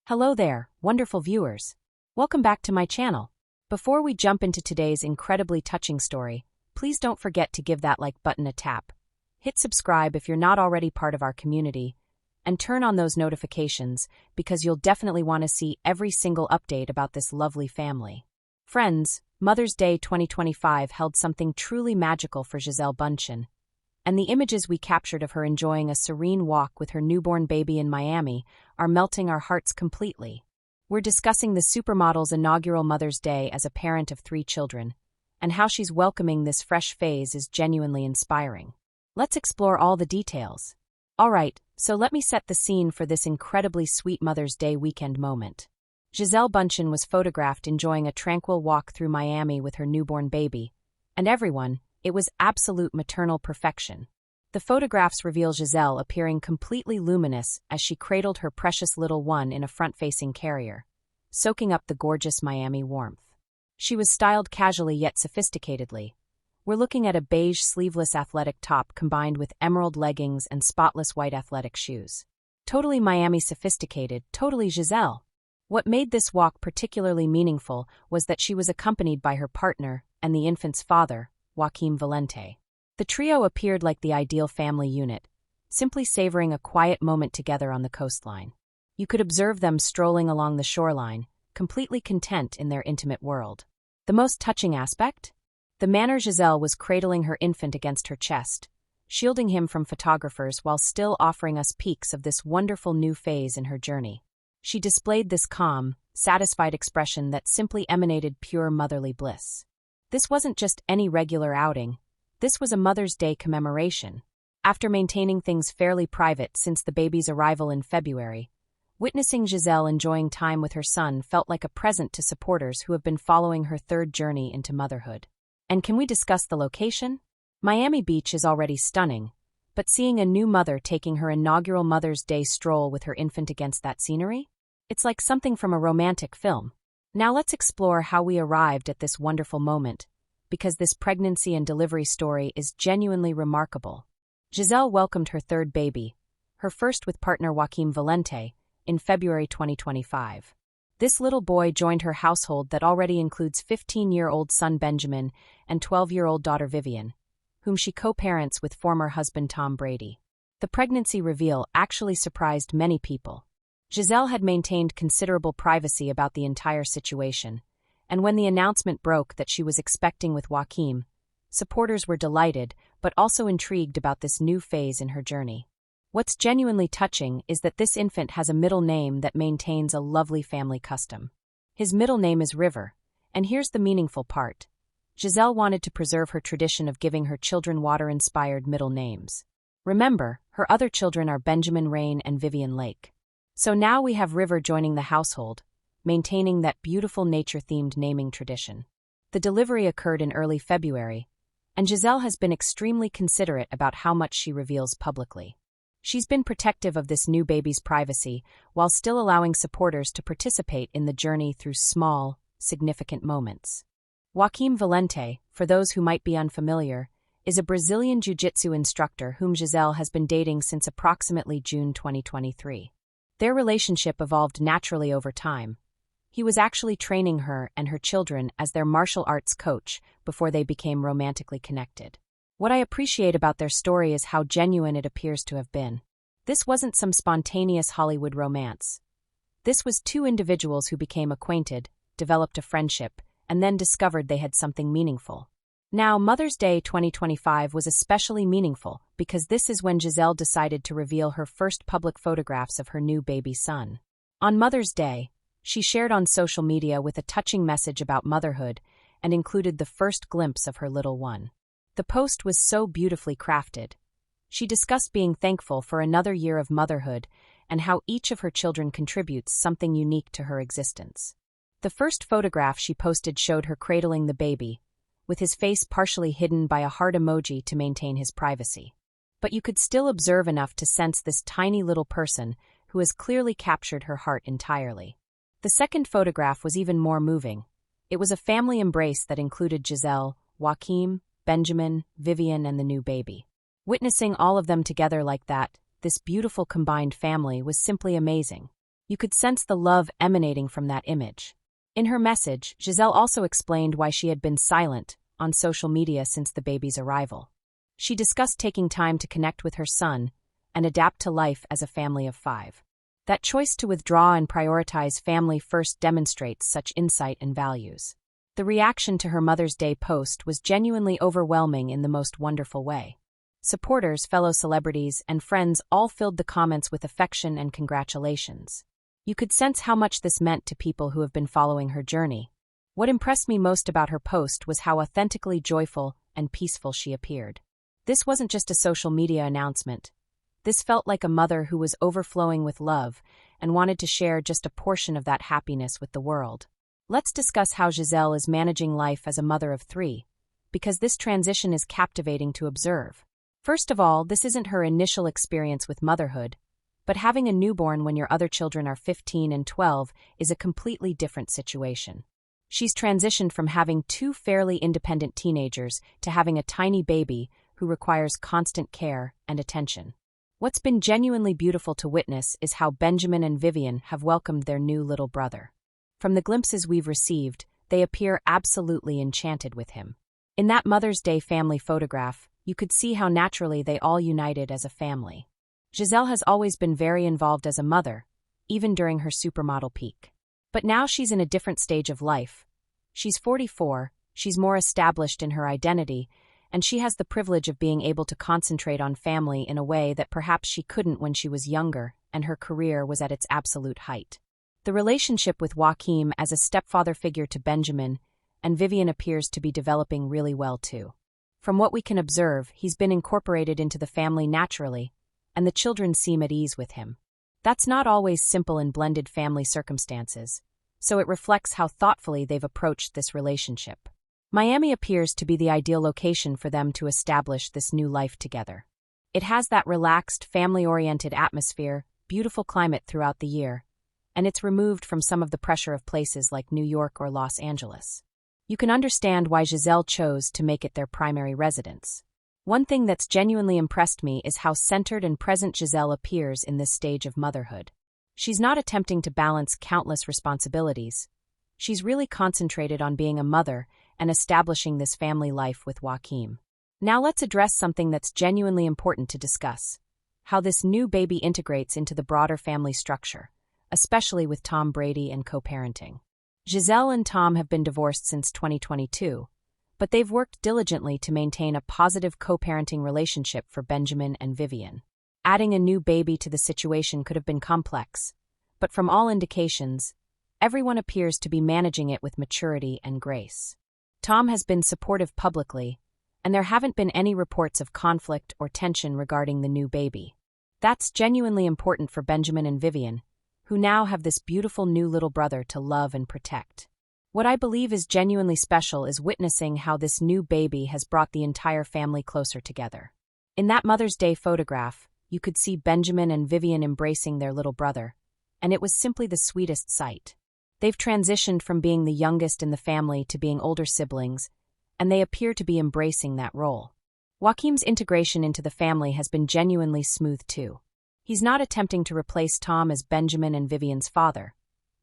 Hello there, wonderful viewers. Welcome back to my channel. Before we jump into today's incredibly touching story, please don't forget to give that like button a tap. Hit subscribe if you're not already part of our community, and turn on those notifications because you'll definitely want to see every single update about this lovely family. Friends, Mother's Day 2025 held something truly magical for Gisele Bündchen, and the images we captured of her enjoying a serene walk with her newborn baby in Miami are melting our hearts completely. We're discussing the supermodel's inaugural Mother's Day as a parent of 3 children, and how she's welcoming this fresh phase is genuinely inspiring. Let's explore all the details. Alright, so let me set the scene for this incredibly sweet Mother's Day weekend moment. Gisele Bündchen was photographed enjoying a tranquil walk through Miami with her newborn baby, and it was absolute maternal perfection. The photographs reveal Gisele appearing completely luminous as she cradled her precious little one in a front-facing carrier, soaking up the gorgeous Miami warmth. She was styled casually yet sophisticatedly. We're looking at a beige sleeveless athletic top combined with emerald leggings and spotless white athletic shoes. Totally Miami sophisticated, totally Gisele. What made this walk particularly meaningful was that she was accompanied by her partner and the infant's father, Joaquim Valente. The trio appeared like the ideal family unit, simply savoring a quiet moment together on the coastline. You could observe them strolling along the shoreline, completely content in their intimate world. The most touching aspect? The manner Gisele was cradling her infant against her chest, shielding him from photographers while still offering us peeks of this wonderful new phase in her journey. She displayed this calm, satisfied expression that simply emanated pure motherly bliss. This wasn't just any regular outing. This was a Mother's Day commemoration. After maintaining things fairly private since the baby's arrival in February, witnessing Gisele enjoying time with her son felt like a present to supporters who have been following her third journey into motherhood. And can we discuss the location? Miami Beach is already stunning, but seeing a new mother taking her inaugural Mother's Day stroll with her infant against that scenery? It's like something from a romantic film. Now let's explore how we arrived at this wonderful moment, because this pregnancy and delivery story is genuinely remarkable. Gisele welcomed her third baby, her first with partner Joaquim Valente, in February 2025. This little boy joined her household that already includes 15-year-old son Benjamin and 12-year-old daughter Vivian, whom she co-parents with former husband Tom Brady. The pregnancy reveal actually surprised many people. Gisele had maintained considerable privacy about the entire situation, and when the announcement broke that she was expecting with Joaquim, supporters were delighted but also intrigued about this new phase in her journey. What's genuinely touching is that this infant has a middle name that maintains a lovely family custom. His middle name is River, and here's the meaningful part. Gisele wanted to preserve her tradition of giving her children water-inspired middle names. Remember, her other children are Benjamin Rain and Vivian Lake. So now we have River joining the household, maintaining that beautiful nature-themed naming tradition. The delivery occurred in early February, and Gisele has been extremely considerate about how much she reveals publicly. She's been protective of this new baby's privacy while still allowing supporters to participate in the journey through small, significant moments. Joaquim Valente, for those who might be unfamiliar, is a Brazilian jiu-jitsu instructor whom Gisele has been dating since approximately June 2023. Their relationship evolved naturally over time. He was actually training her and her children as their martial arts coach before they became romantically connected. What I appreciate about their story is how genuine it appears to have been. This wasn't some spontaneous Hollywood romance. This was 2 individuals who became acquainted, developed a friendship, and then discovered they had something meaningful. Now, Mother's Day 2025 was especially meaningful because this is when Gisele decided to reveal her first public photographs of her new baby son. On Mother's Day, she shared on social media with a touching message about motherhood and included the first glimpse of her little one. The post was so beautifully crafted. She discussed being thankful for another year of motherhood and how each of her children contributes something unique to her existence. The first photograph she posted showed her cradling the baby, with his face partially hidden by a heart emoji to maintain his privacy. But you could still observe enough to sense this tiny little person who has clearly captured her heart entirely. The second photograph was even more moving. It was a family embrace that included Gisele, Joaquim, Benjamin, Vivian, and the new baby. Witnessing all of them together like that, this beautiful combined family was simply amazing. You could sense the love emanating from that image. In her message, Gisele also explained why she had been silent on social media since the baby's arrival. She discussed taking time to connect with her son and adapt to life as a family of 5. That choice to withdraw and prioritize family first demonstrates such insight and values. The reaction to her Mother's Day post was genuinely overwhelming in the most wonderful way. Supporters, fellow celebrities, and friends all filled the comments with affection and congratulations. You could sense how much this meant to people who have been following her journey. What impressed me most about her post was how authentically joyful and peaceful she appeared. This wasn't just a social media announcement. This felt like a mother who was overflowing with love and wanted to share just a portion of that happiness with the world. Let's discuss how Gisele is managing life as a mother of 3, because this transition is captivating to observe. First of all, this isn't her initial experience with motherhood, but having a newborn when your other children are 15 and 12 is a completely different situation. She's transitioned from having 2 fairly independent teenagers to having a tiny baby who requires constant care and attention. What's been genuinely beautiful to witness is how Benjamin and Vivian have welcomed their new little brother. From the glimpses we've received, they appear absolutely enchanted with him. In that Mother's Day family photograph, you could see how naturally they all united as a family. Gisele has always been very involved as a mother, even during her supermodel peak. But now she's in a different stage of life. She's 44, she's more established in her identity, and she has the privilege of being able to concentrate on family in a way that perhaps she couldn't when she was younger and her career was at its absolute height. The relationship with Joachim as a stepfather figure to Benjamin and Vivian appears to be developing really well too. From what we can observe, he's been incorporated into the family naturally, and the children seem at ease with him. That's not always simple in blended family circumstances, so it reflects how thoughtfully they've approached this relationship. Miami appears to be the ideal location for them to establish this new life together. It has that relaxed, family-oriented atmosphere, beautiful climate throughout the year, and it's removed from some of the pressure of places like New York or Los Angeles. You can understand why Gisele chose to make it their primary residence. One thing that's genuinely impressed me is how centered and present Gisele appears in this stage of motherhood. She's not attempting to balance countless responsibilities. She's really concentrated on being a mother and establishing this family life with Joachim. Now let's address something that's genuinely important to discuss: how this new baby integrates into the broader family structure, especially with Tom Brady and co-parenting. Gisele and Tom have been divorced since 2022, but they've worked diligently to maintain a positive co-parenting relationship for Benjamin and Vivian. Adding a new baby to the situation could have been complex, but from all indications, everyone appears to be managing it with maturity and grace. Tom has been supportive publicly, and there haven't been any reports of conflict or tension regarding the new baby. That's genuinely important for Benjamin and Vivian, who now have this beautiful new little brother to love and protect. What I believe is genuinely special is witnessing how this new baby has brought the entire family closer together. In that Mother's Day photograph, you could see Benjamin and Vivian embracing their little brother, and it was simply the sweetest sight. They've transitioned from being the youngest in the family to being older siblings, and they appear to be embracing that role. Joachim's integration into the family has been genuinely smooth too. He's not attempting to replace Tom as Benjamin and Vivian's father.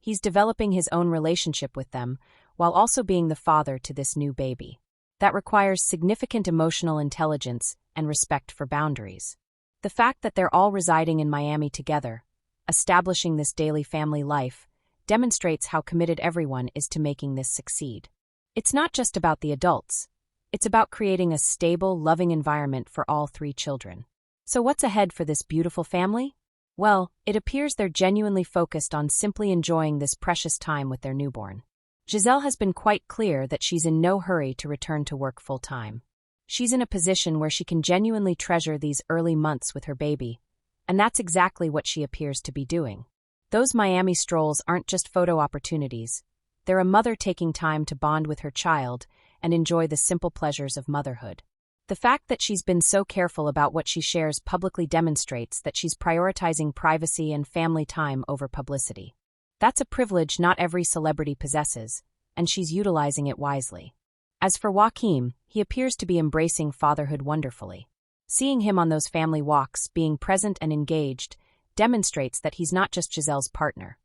He's developing his own relationship with them, while also being the father to this new baby. That requires significant emotional intelligence and respect for boundaries. The fact that they're all residing in Miami together, establishing this daily family life, demonstrates how committed everyone is to making this succeed. It's not just about the adults. It's about creating a stable, loving environment for all 3 children. So what's ahead for this beautiful family? Well, it appears they're genuinely focused on simply enjoying this precious time with their newborn. Gisele has been quite clear that she's in no hurry to return to work full-time. She's in a position where she can genuinely treasure these early months with her baby, and that's exactly what she appears to be doing. Those Miami strolls aren't just photo opportunities. They're a mother taking time to bond with her child and enjoy the simple pleasures of motherhood. The fact that she's been so careful about what she shares publicly demonstrates that she's prioritizing privacy and family time over publicity. That's a privilege not every celebrity possesses, and she's utilizing it wisely. As for Joachim, he appears to be embracing fatherhood wonderfully. Seeing him on those family walks, being present and engaged, demonstrates that he's not just Gisele's partner.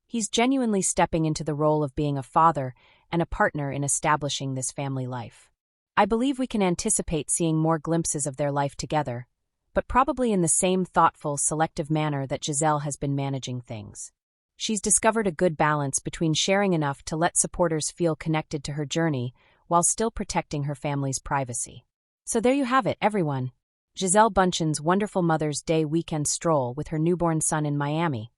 He's genuinely stepping into the role of being a father and a partner in establishing this family life. I believe we can anticipate seeing more glimpses of their life together, but probably in the same thoughtful, selective manner that Gisele has been managing things. She's discovered a good balance between sharing enough to let supporters feel connected to her journey while still protecting her family's privacy. So there you have it, everyone. Gisele Bündchen's wonderful Mother's Day weekend stroll with her newborn son in Miami.